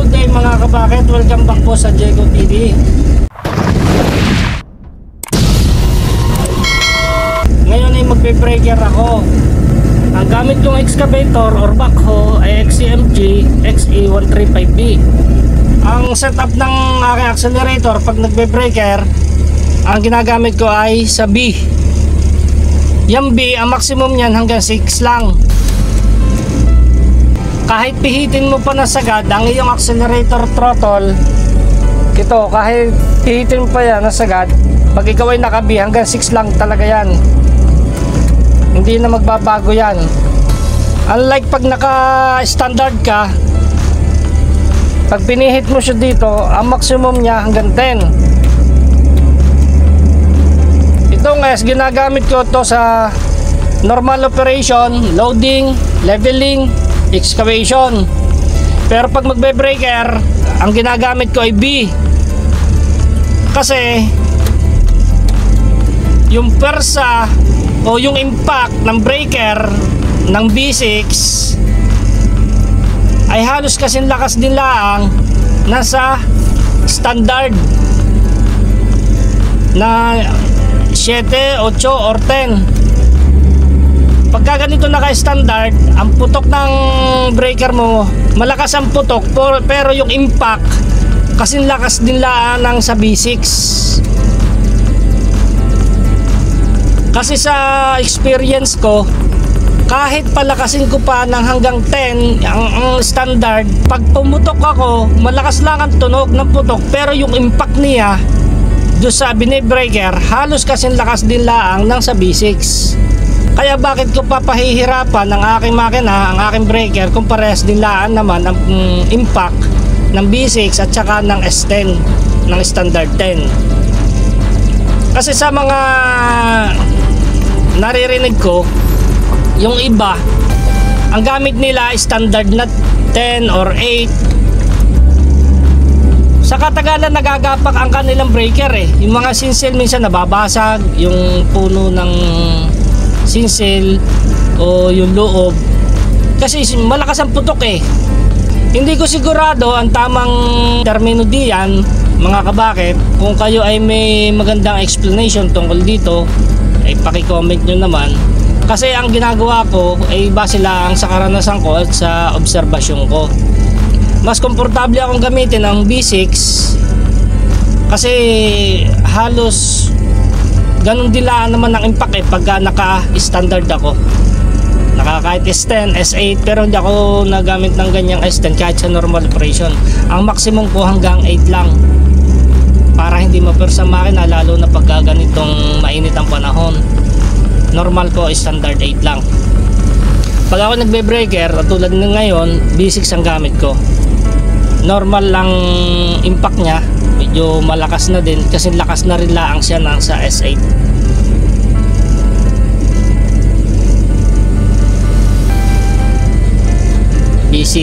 Good day mga kabakit, welcome back po sa Jego TV. Ngayon ay magbe-breaker ako. Ang gamit kong excavator or backhoe ay XCMG XE135B. Ang setup ng aking accelerator pag nagbe-breaker, ang ginagamit ko ay sa B. Yung B, ang maximum niyan hanggang 6 lang. Kahit pihitin mo pa na sagad ang iyong accelerator throttle, ito kahit pihitin mo pa yan na sagad, pag ikaw ay naka-B hanggang 6 lang talaga yan. Hindi na magbabago yan. Unlike pag naka-standard ka, pag pinihit mo siya dito, ang maximum niya hanggang 10. Ito guys, ginagamit ko to sa normal operation, loading, leveling, excavation. Pero pag magbe-breaker, ang ginagamit ko ay B. Kasi yung persa o yung impact ng breaker ng B6 ay halos kasing lakas din laang nasa standard na 7, 8 or 10. Pagka ganito naka-standard, ang putok ng breaker mo, malakas ang putok, pero yung impact kasing lakas din laang ng sa B6. Kasi sa experience ko, kahit palakasin ko pa ng hanggang 10 ang standard, pag pumutok ako, malakas lang ang tunog ng putok, pero yung impact niya doon sa binibreaker, halos kasing lakas din laang ng sa B6. Kaya bakit ko papahihirapan ng aking makina, ang aking breaker, kung parehas din laan naman ang impact ng B6 at saka ng S10, ng standard 10. Kasi sa mga naririnig ko, yung iba, ang gamit nila standard na 10 or 8. Sa katagalan nagagapak ang kanilang breaker eh. Yung mga sinsel minsan nababasag, yung puno ng sinsel o yung loob, kasi malakas ang putok eh. Hindi ko sigurado ang tamang termino diyan mga kabakit. Kung kayo ay may magandang explanation tungkol dito, ay paki-comment nyo naman. Kasi ang ginagawa ko ay base lang sa karanasan ko at sa obserbasyon ko. Mas komportable akong gamitin ang B6 kasi halos ganun dilaan naman ang impact eh pagka naka-standard ako. Kahit S10, S8, pero hindi ako nagamit ng ganyang S10 kahit sa normal operation. Ang maximum ko hanggang 8 lang para hindi mapersa makina, lalo na pagka ganitong mainit ang panahon. Normal ko standard 8 lang. Pag ako nagbe-breaker, tulad ng ngayon, B6 ang gamit ko. Normal lang impact niya, medyo malakas na din kasi lakas na rin laang siya ng sa S8. B6